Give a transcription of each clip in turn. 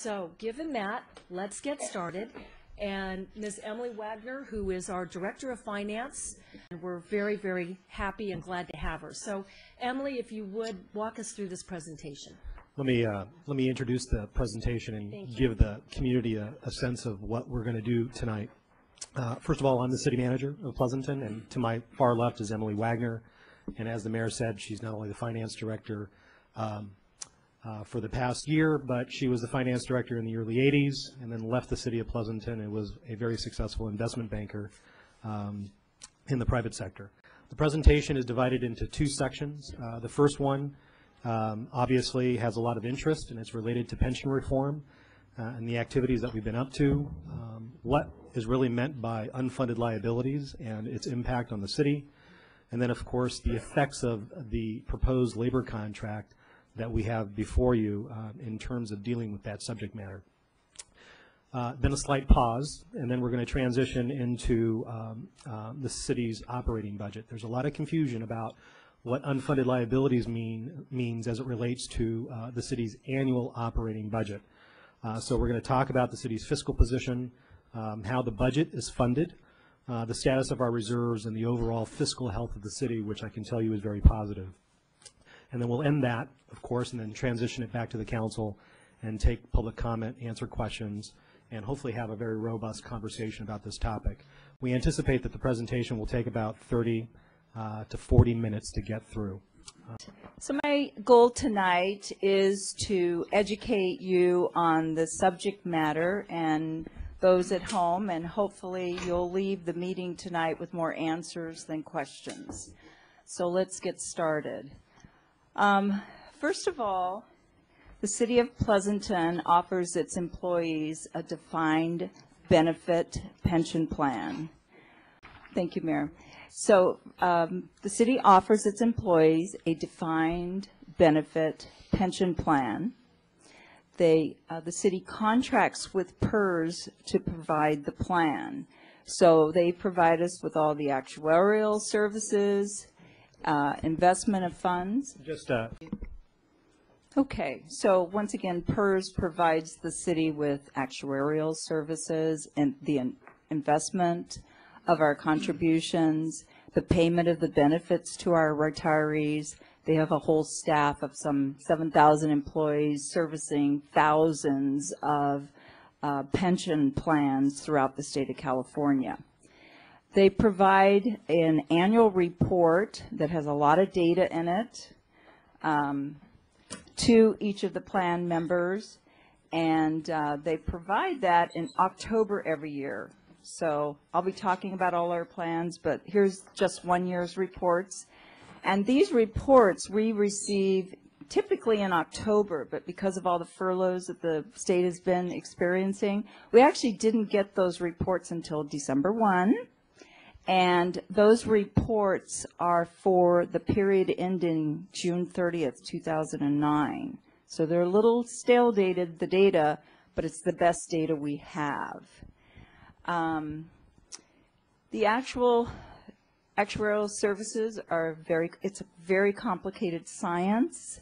So given that, let's get started. And Ms. Emily Wagner, who is our Director of Finance, and we're very, very happy and glad to have her. So Emily, if you would, walk us through this presentation. Let me introduce the presentation and give the community a sense of what we're going to do tonight. First of all, I'm the City Manager of Pleasanton, and to my far left is Emily Wagner. And as the Mayor said, she's not only the Finance Director for the past year, but she was the Finance Director in the early 80s and then left the City of Pleasanton and was a very successful investment banker in the private sector. The presentation is divided into two sections. The first one obviously has a lot of interest, and it's related to pension reform and the activities that we've been up to, what is really meant by unfunded liabilities and its impact on the city, and then of course the effects of the proposed labor contract that we have before you in terms of dealing with that subject matter. Then a slight pause, and then we're going to transition into the city's operating budget. There's a lot of confusion about what unfunded liabilities means as it relates to the city's annual operating budget. So we're going to talk about the city's fiscal position, how the budget is funded, the status of our reserves, and the overall fiscal health of the city, which I can tell you is very positive. And then we'll end that, of course, and then transition it back to the council and take public comment, answer questions, and hopefully have a very robust conversation about this topic. We anticipate that the presentation will take about 30 to 40 minutes to get through. So my goal tonight is to educate you on the subject matter and those at home, and hopefully you'll leave the meeting tonight with more answers than questions. So let's get started. First of all, the City of Pleasanton offers its employees a defined benefit pension plan. Thank you, Mayor. So the city offers its employees a defined benefit pension plan. The city contracts with PERS to provide the plan. So they provide us with all the actuarial services, investment of funds. Okay, so once again, PERS provides the city with actuarial services and the investment of our contributions, the payment of the benefits to our retirees. They have a whole staff of some 7,000 employees servicing thousands of pension plans throughout the state of California. They provide an annual report that has a lot of data in it to each of the plan members, and they provide that in October every year. So I'll be talking about all our plans, but here's just 1 year's reports. And these reports we receive typically in October, but because of all the furloughs that the state has been experiencing, we actually didn't get those reports until December 1. And those reports are for the period ending June 30th, 2009. So they're a little stale dated, the data, but it's the best data we have. The actuarial services are it's a very complicated science.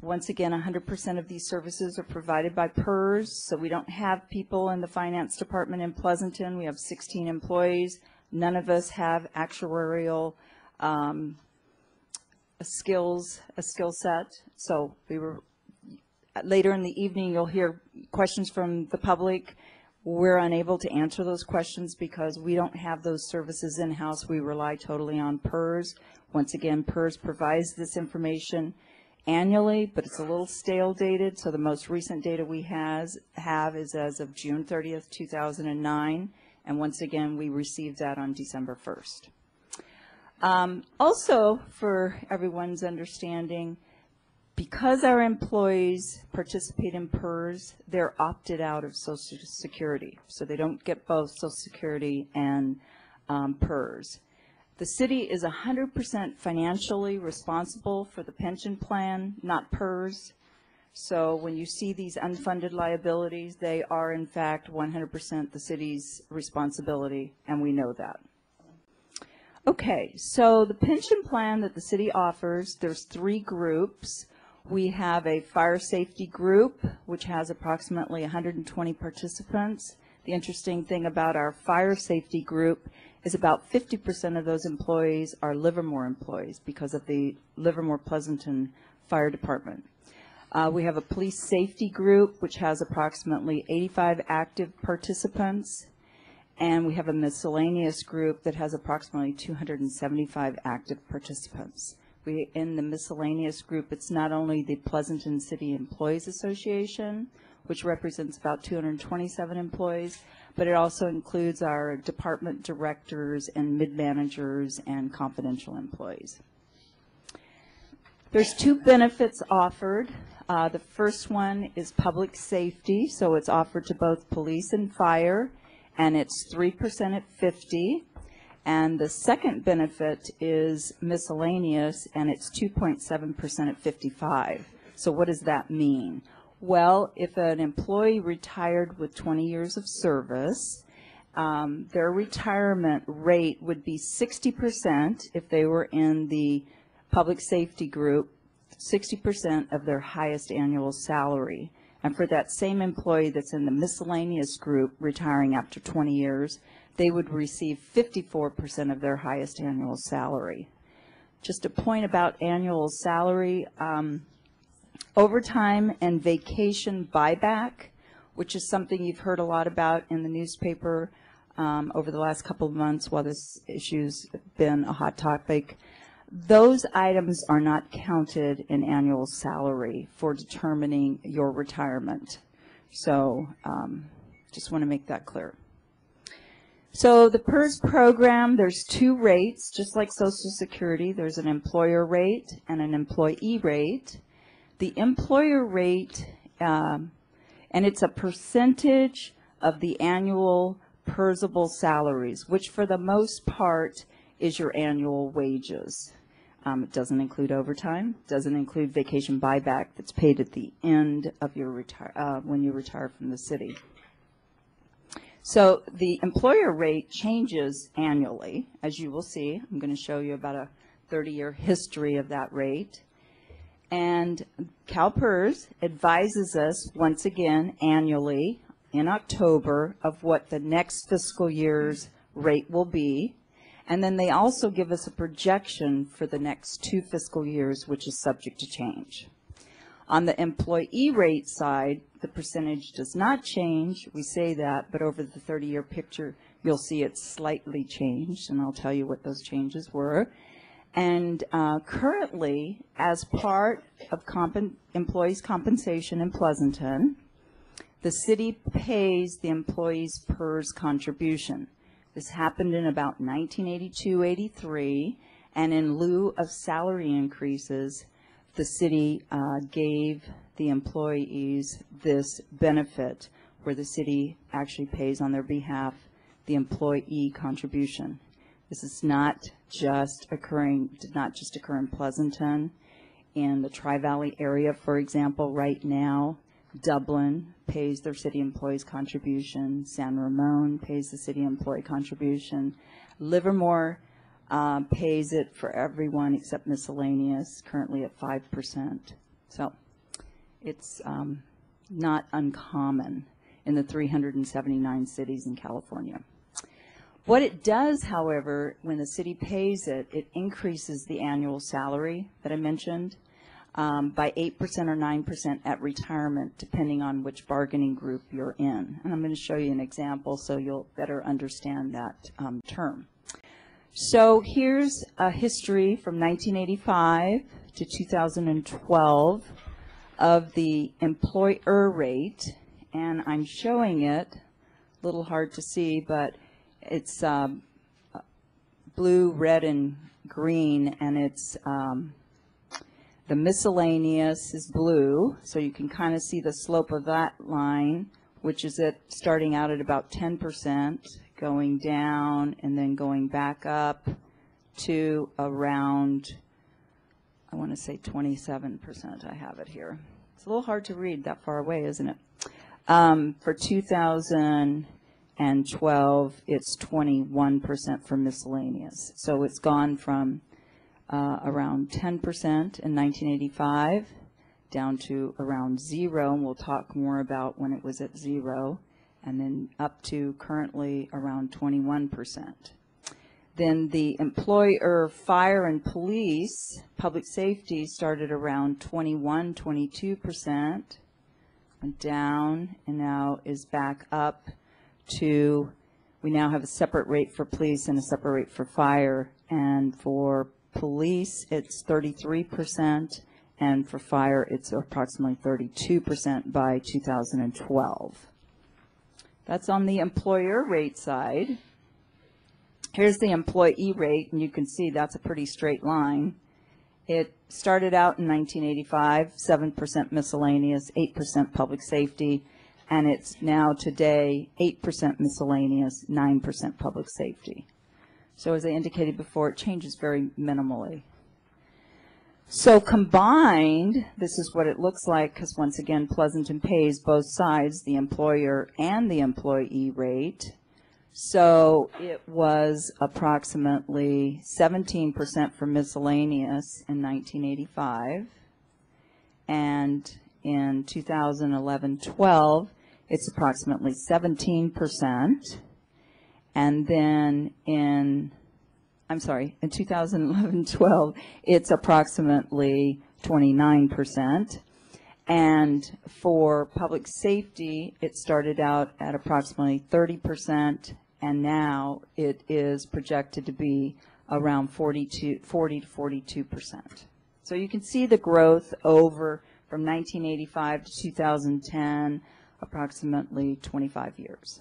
Once again, 100% of these services are provided by PERS, so we don't have people in the finance department in Pleasanton. We have 16 employees. None of us have actuarial skill set. So later in the evening, you'll hear questions from the public. We're unable to answer those questions because we don't have those services in-house. We rely totally on PERS. Once again, PERS provides this information annually, but it's a little stale dated, so the most recent data we have is as of June 30th, 2009, and once again, we received that on December 1st. Also, for everyone's understanding, because our employees participate in PERS, they're opted out of Social Security, so they don't get both Social Security and PERS. The city is 100% financially responsible for the pension plan, not PERS. So when you see these unfunded liabilities, they are in fact 100% the city's responsibility, and we know that. Okay, so the pension plan that the city offers, there's 3 groups. We have a fire safety group, which has approximately 120 participants. The interesting thing about our fire safety group is about 50% of those employees are Livermore employees because of the Livermore Pleasanton Fire Department. We have a police safety group, which has approximately 85 active participants. And we have a miscellaneous group that has approximately 275 active participants. In the miscellaneous group, it's not only the Pleasanton City Employees Association, which represents about 227 employees, but it also includes our department directors and mid-managers and confidential employees. There's two benefits offered. The first one is public safety, so it's offered to both police and fire, and it's 3% at 50. And the second benefit is miscellaneous, and it's 2.7% at 55. So what does that mean? Well, if an employee retired with 20 years of service, their retirement rate would be 60% if they were in the public safety group, 60% of their highest annual salary. And for that same employee that's in the miscellaneous group retiring after 20 years, they would receive 54% of their highest annual salary. Just a point about annual salary, overtime and vacation buyback, which is something you've heard a lot about in the newspaper over the last couple of months while this issue's been a hot topic. Those items are not counted in annual salary for determining your retirement. So just want to make that clear. So the PERS program, there's two rates, just like Social Security. There's an employer rate and an employee rate. The employer rate, and it's a percentage of the annual PERSable salaries, which for the most part is your annual wages. It doesn't include overtime, doesn't include vacation buyback that's paid at the end of your when you retire from the city. So the employer rate changes annually, as you will see. I'm going to show you about a 30-year history of that rate. And CalPERS advises us once again annually in October of what the next fiscal year's rate will be. And then they also give us a projection for the next 2 fiscal years, which is subject to change. On the employee rate side, the percentage does not change. We say that, but over the 30-year picture, you'll see it's slightly changed, and I'll tell you what those changes were. And currently, as part of employees' compensation in Pleasanton, the city pays the employees' PERS contribution. This happened in about 1982-83, and in lieu of salary increases, the city gave the employees this benefit where the city actually pays on their behalf the employee contribution. This is not just did not just occur in Pleasanton. In the Tri-Valley area, for example, right now, Dublin pays their city employees contribution. San Ramon pays the city employee contribution. Livermore pays it for everyone except miscellaneous, currently at 5%. So it's not uncommon in the 379 cities in California. What it does, however, when the city pays it, it increases the annual salary that I mentioned by 8% or 9% at retirement, depending on which bargaining group you're in. And I'm going to show you an example so you'll better understand that term. So here's a history from 1985 to 2012 of the employer rate, and I'm showing it, a little hard to see, but it's blue, red, and green, and it's the miscellaneous is blue, so you can kind of see the slope of that line, which is it starting out at about 10%, going down, and then going back up to around, I want to say 27%. I have it here. It's a little hard to read that far away, isn't it? For 2012, it's 21% for miscellaneous. So it's gone from around 10% in 1985 down to around 0, and we'll talk more about when it was at 0, and then up to currently around 21%. Then the employer, fire and police, public safety started around 21, 22%, went down, and now is back up to, we now have a separate rate for police and a separate rate for fire. And for police, it's 33%, and for fire, it's approximately 32% by 2012. That's on the employer rate side. Here's the employee rate, and you can see that's a pretty straight line. It started out in 1985, 7% miscellaneous, 8% public safety, and it's now today 8% miscellaneous, 9% public safety. So as I indicated before, it changes very minimally. So combined, this is what it looks like, because once again, Pleasanton pays both sides, the employer and the employee rate. So it was approximately 17% for miscellaneous in 1985, and in 2011-12, it's approximately 17%, and then in 2011-12, it's approximately 29%. And for public safety, it started out at approximately 30%, and now it is projected to be around 40 to 42%. So you can see the growth over from 1985 to 2010, approximately 25 years.